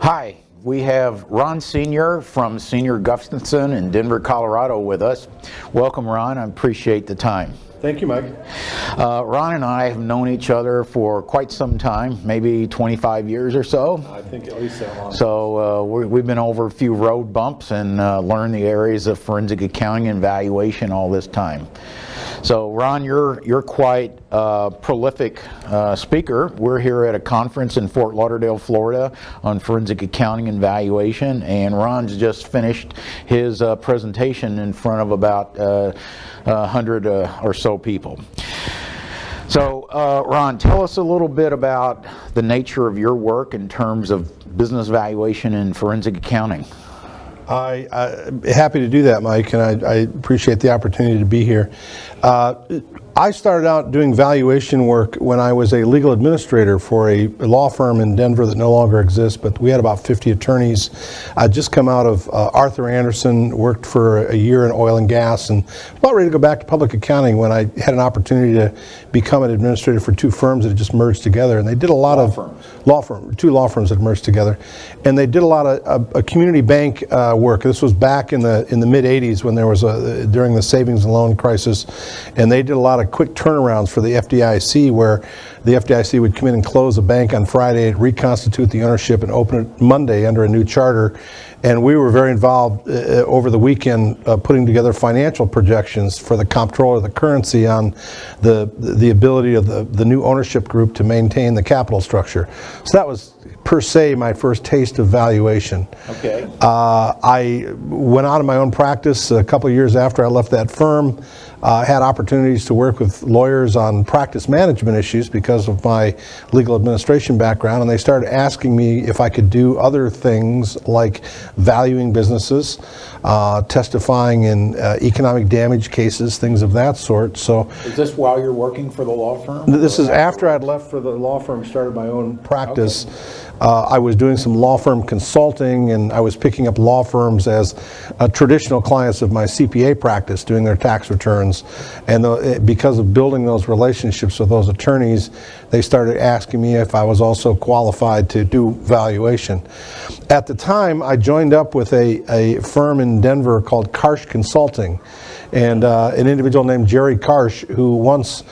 Hi, we have Ron Senior from Seigneur Gustafson in Denver, Colorado with us. Welcome, Ron. I appreciate the time. Thank you, Mike. Ron and I have known each other for quite some time, maybe 25 years or so. I think at least that long. So we've been over a few road bumps and learned the areas of forensic accounting and valuation all this time. So Ron, you're quite a prolific speaker. We're here at a conference in Fort Lauderdale, Florida on forensic accounting and valuation, and Ron's just finished his presentation in front of about 100 or so people. So Ron, tell us a little bit about the nature of your work in terms of business valuation and forensic accounting. I'm happy to do that, Mike, and I appreciate the opportunity to be here. I started out doing valuation work when I was a legal administrator for a law firm in Denver that no longer exists, but we had about 50 attorneys. I'd just come out of Arthur Andersen, worked for a year in oil and gas, and about ready to go back to public accounting when I had an opportunity to become an administrator for two firms that had just merged together. And they did a lot of two law firms that merged together, and they did a lot of a community bank work. This was back in the mid 80s when there was during the savings and loan crisis, and they did a lot of quick turnarounds for the FDIC, where the FDIC would come in and close a bank on Friday, reconstitute the ownership, and open it Monday under a new charter. And we were very involved over the weekend putting together financial projections for the comptroller of the currency on the ability of the new ownership group to maintain the capital structure. So that was per se my first taste of valuation. Okay. I went out of my own practice a couple of years after I left that firm. Had opportunities to work with lawyers on practice management issues because of my legal administration background, and they started asking me if I could do other things like valuing businesses, testifying in economic damage cases, things of that sort. So, is this while you're working for the law firm? This is after I'd left for the law firm, started my own practice. Okay. I was doing some law firm consulting, and I was picking up law firms as traditional clients of my CPA practice, doing their tax returns. And because of building those relationships with those attorneys, they started asking me if I was also qualified to do valuation. At the time, I joined up with a firm in Denver called Karsh Consulting, and an individual named Jerry Karsh, who once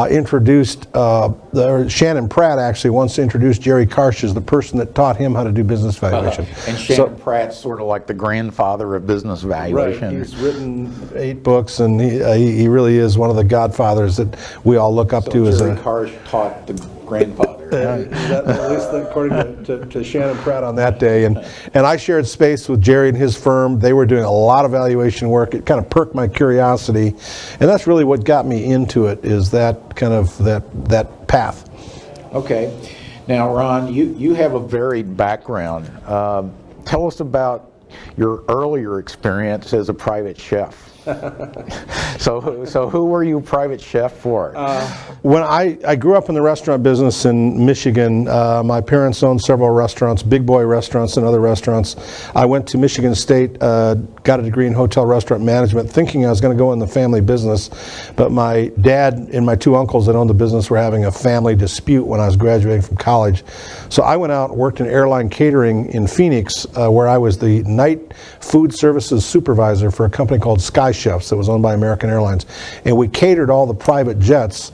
introduced, Shannon Pratt actually once introduced Jerry Karsh as the person that taught him how to do business valuation. And Shannon Pratt's sort of like the grandfather of business valuation. Right, he's written 8 books, and he really is one of the godfathers that we all look up to. Jerry Karsh taught the grandfather. At least according to Shannon Pratt on that day. And I shared space with Jerry and his firm. They were doing a lot of valuation work. It kind of perked my curiosity. And that's really what got me into it, is that kind of that path. Okay. Now, Ron, you have a varied background. Tell us about your earlier experience as a private chef. So who were you private chef for? When I grew up in the restaurant business in Michigan, my parents owned several restaurants, Big Boy restaurants and other restaurants. I went to Michigan State, got a degree in hotel restaurant management, thinking I was going to go in the family business, but my dad and my 2 uncles that owned the business were having a family dispute when I was graduating from college. So I went out and worked in airline catering in Phoenix, where I was the night food services supervisor for a company called Sky Chefs that was owned by American Airlines, and we catered all the private jets,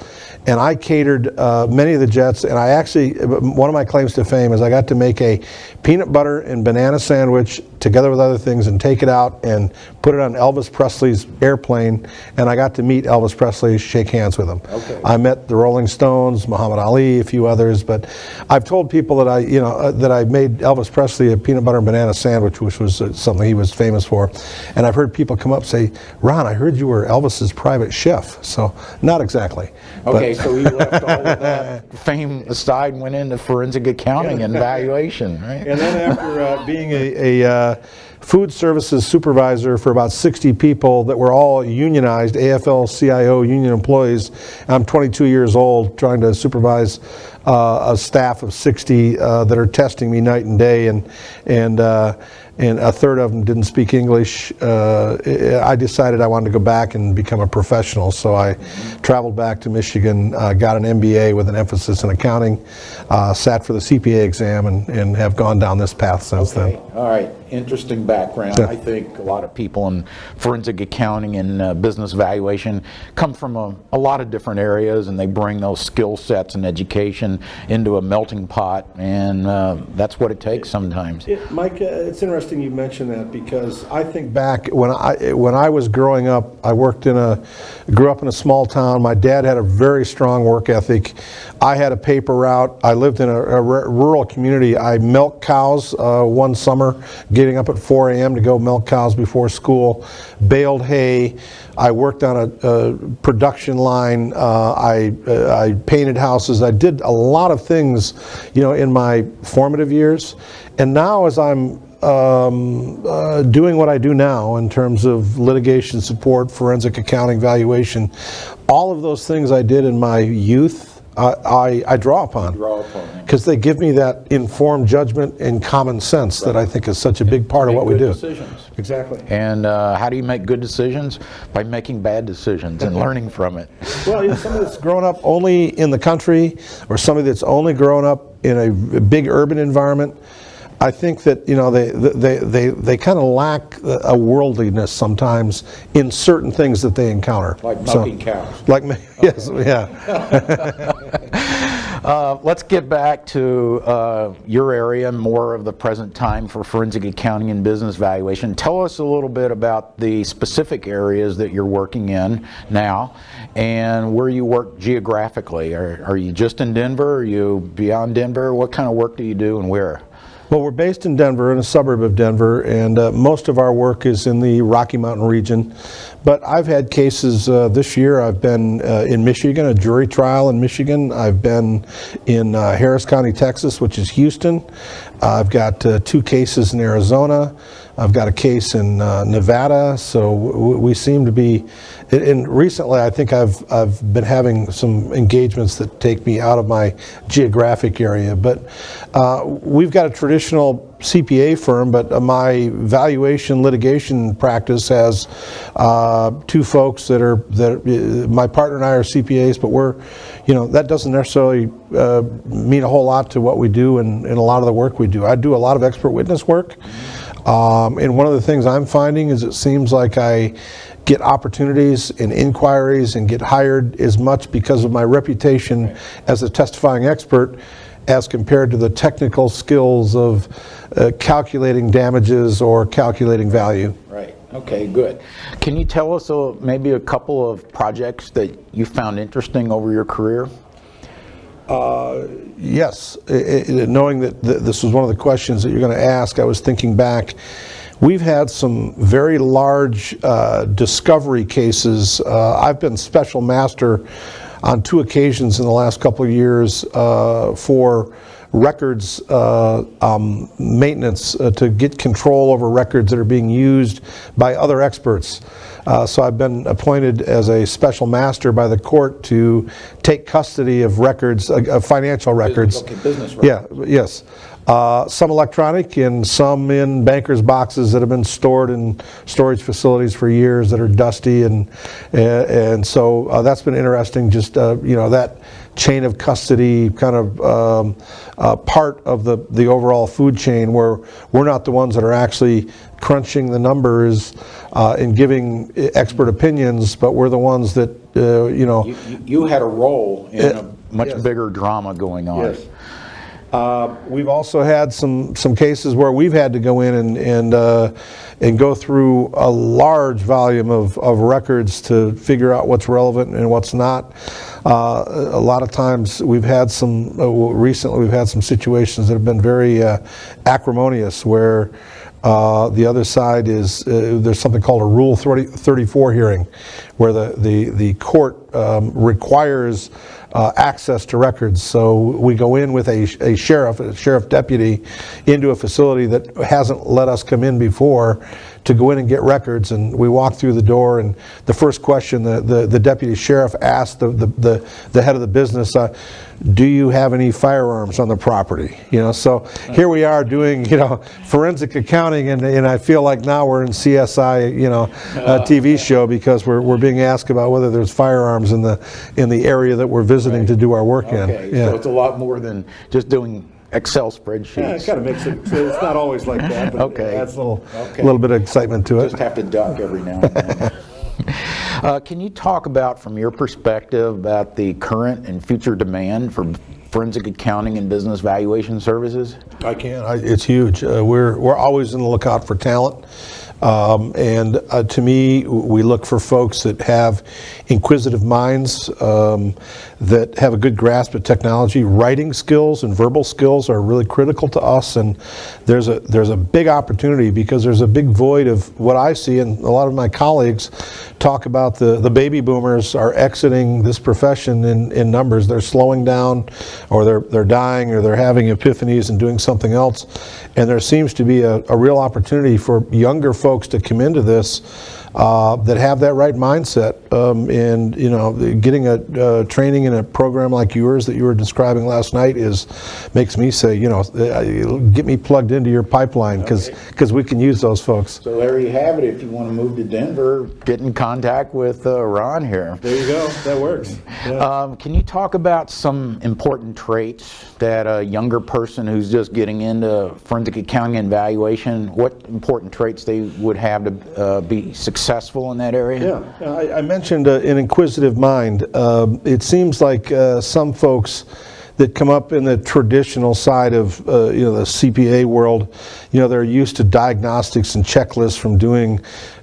and I catered many of the jets. And I actually, one of my claims to fame is I got to make a peanut butter and banana sandwich together with other things and take it out and put it on Elvis Presley's airplane, and I got to meet Elvis Presley, shake hands with him. Okay. I met the Rolling Stones, Muhammad Ali, a few others, but I've told people that I made Elvis Presley a peanut butter and banana sandwich, which was something he was famous for. And I've heard people come up and say, Ron, I heard you were Elvis's private chef. So not exactly. Okay, so you left all of that fame aside and went into forensic accounting and valuation, right? And then after being a food services supervisor for about 60 people that were all unionized, AFL-CIO union employees. I'm 22 years old, trying to supervise a staff of 60 that are testing me night and day, and a third of them didn't speak English. I decided I wanted to go back and become a professional, so I traveled back to Michigan, got an MBA with an emphasis in accounting, sat for the CPA exam, and have gone down this path since then. All right, interesting background. Yeah. I think a lot of people in forensic accounting and business valuation come from a lot of different areas, and they bring those skill sets and education into a melting pot, and that's what it takes sometimes. Mike, it's interesting you mention that, because I think back when I was growing up, I grew up in a small town. My dad had a very strong work ethic. I had a paper route. I lived in a rural community. I milked cows one summer, getting up at 4 a.m. to go milk cows before school, baled hay. I worked on a production line. I painted houses. I did a lot of things, in my formative years. And now, as I'm doing what I do now in terms of litigation support, forensic accounting, valuation, all of those things I did in my youth, I draw upon, because they give me that informed judgment and common sense that I think is such a big part of what we do. Decisions. Exactly. And how do you make good decisions? By making bad decisions and learning from it. Well, somebody that's grown up only in the country, or somebody that's only grown up in a big urban environment, I think that they kind of lack a worldliness sometimes in certain things that they encounter. Like milking cows. Yes, yeah. Let's get back to your area, more of the present time for forensic accounting and business valuation. Tell us a little bit about the specific areas that you're working in now, and where you work geographically. Are you just in Denver? Are you beyond Denver? What kind of work do you do, and where? Well, we're based in Denver, in a suburb of Denver, and most of our work is in the Rocky Mountain region. But I've had cases this year. I've been in Michigan, a jury trial in Michigan. I've been in Harris County, Texas, which is Houston. I've got 2 cases in Arizona. I've got a case in Nevada. So we seem to be, and recently I think I've been having some engagements that take me out of my geographic area. But we've got a traditional CPA firm, but my valuation litigation practice has 2 folks that my partner and I are CPAs, but we're, that doesn't necessarily mean a whole lot to what we do and a lot of the work we do. I do a lot of expert witness work. And one of the things I'm finding is it seems like I get opportunities and inquiries and get hired as much because of my reputation as a testifying expert as compared to the technical skills of calculating damages or calculating value. Right. Okay, good. Can you tell us maybe a couple of projects that you found interesting over your career? Yes. Knowing that this was one of the questions that you're going to ask, I was thinking back. We've had some very large discovery cases. I've been special master on 2 occasions in the last couple of years for records maintenance to get control over records that are being used by other experts. So I've been appointed as a special master by the court to take custody of records, financial records. Okay, business records. Yeah, yes. Some electronic and some in bankers' boxes that have been stored in storage facilities for years that are dusty, and so that's been interesting. Just that chain of custody kind of part of the overall food chain, where we're not the ones that are actually crunching the numbers and giving expert opinions, but we're the ones that You had a role in a much bigger drama going on. Yes. We've also had some cases where we've had to go in and go through a large volume of records to figure out what's relevant and what's not. A lot of times we've had recently we've had some situations that have been very acrimonious, where the other side is, there's something called a Rule 34 hearing, where the court requires access to records. So we go in with a sheriff deputy into a facility that hasn't let us come in before to go in and get records, and we walked through the door, and the first question the deputy sheriff asked the head of the business, do you have any firearms on the property? So here we are doing, forensic accounting, and I feel like now we're in CSI, TV show, because we're being asked about whether there's firearms in the area that we're visiting to do our work in. So it's a lot more than just doing Excel spreadsheets. Yeah, it kind of makes it, it's not always like that, but it adds a Okay. little bit of excitement to it. Just have to duck every now and then. Can you talk about, from your perspective, about the current and future demand for forensic accounting and business valuation services? I can. It's huge. We're always on the lookout for talent. And to me, we look for folks that have inquisitive minds, that have a good grasp of technology. Writing skills and verbal skills are really critical to us, and there's a big opportunity, because there's a big void of what I see, and a lot of my colleagues talk about the baby boomers are exiting this profession in numbers. They're slowing down, or they're dying, or they're having epiphanies and doing something else. And there seems to be a real opportunity for younger folks to come into this that have that right mindset, and getting a training in a program like yours that you were describing last night makes me say, get me plugged into your pipeline, because we can use those folks. So there you have it. If you want to move to Denver, get in contact with Ron here. There you go. That works. Yeah. Can you talk about some important traits that a younger person who's just getting into forensic accounting and valuation, what important traits they would have to be successful in that area? Yeah, I mentioned an inquisitive mind. It seems like some folks that come up in the traditional side of the CPA world, they're used to diagnostics and checklists from doing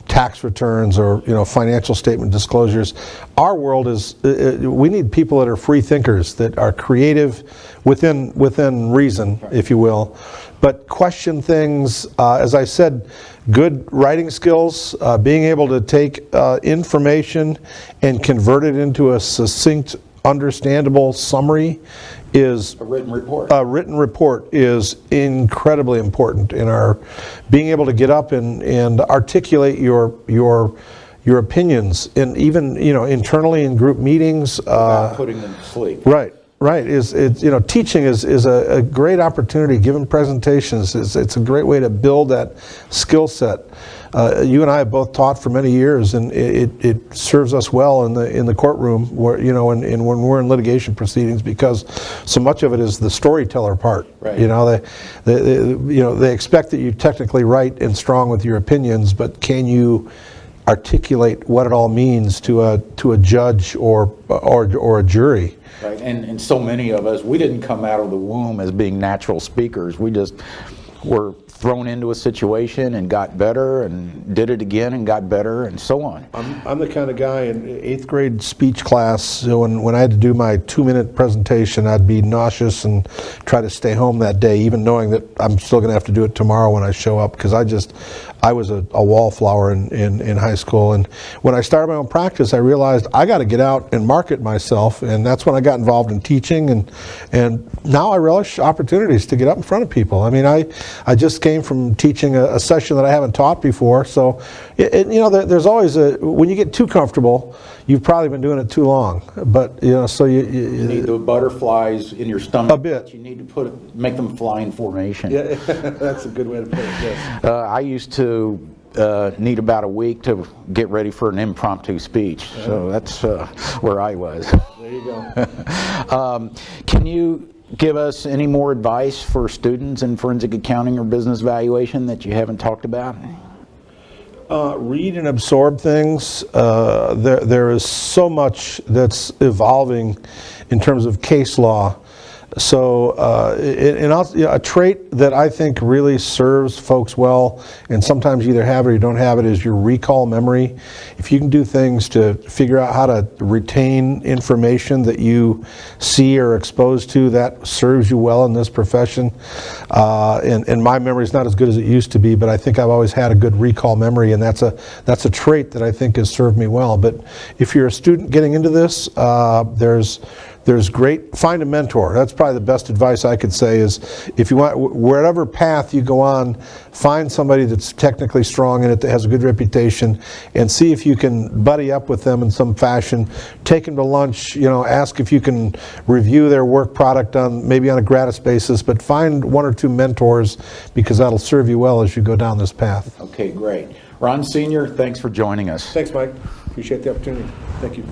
tax returns or financial statement disclosures. Our world is we need people that are free thinkers, that are creative within reason, if you will, but question things. As I said, good writing skills, being able to take information and convert it into a succinct, understandable summary is a written report. A written report is incredibly important in our being able to get up and articulate your opinions, and even internally in group meetings. Without putting them to sleep. Right. Teaching is a great opportunity. Giving presentations it's a great way to build that skill set. You and I have both taught for many years, and it serves us well in the courtroom, where and when we're in litigation proceedings, because so much of it is the storyteller part. Right. They expect that you technically right and strong with your opinions, but can you articulate what it all means to a judge or a jury? Right, and so many of us, we didn't come out of the womb as being natural speakers. We just were thrown into a situation and got better, and did it again and got better, and so on. I'm the kind of guy in 8th grade speech class, when I had to do my 2-minute presentation, I'd be nauseous and try to stay home that day, even knowing that I'm still going to have to do it tomorrow when I show up, because I was a wallflower in high school. And when I started my own practice, I realized I got to get out and market myself, and that's when I got involved in teaching, and now I relish opportunities to get up in front of people. I mean, I just came from teaching a session that I haven't taught before, so there's always when you get too comfortable, you've probably been doing it too long. But so you need the butterflies in your stomach. A bit. You need to make them fly in formation. Yeah, that's a good way to put it. Yes. I used to need about a week to get ready for an impromptu speech, so that's where I was. There you go. Can you give us any more advice for students in forensic accounting or business valuation that you haven't talked about? Read and absorb things. There is so much that's evolving in terms of case law. So a trait that I think really serves folks well, and sometimes you either have it or you don't have it, is your recall memory. If you can do things to figure out how to retain information that you see or exposed to, that serves you well in this profession. And my memory is not as good as it used to be, but I think I've always had a good recall memory, and that's a trait that I think has served me well. But if you're a student getting into this, find a mentor. That's probably the best advice I could say is, if you want, wherever path you go on, find somebody that's technically strong in it, that has a good reputation, and see if you can buddy up with them in some fashion. Take them to lunch, ask if you can review their work product maybe on a gratis basis, but find one or two mentors, because that'll serve you well as you go down this path. Okay, great. Ron Senior, thanks for joining us. Thanks, Mike. Appreciate the opportunity. Thank you.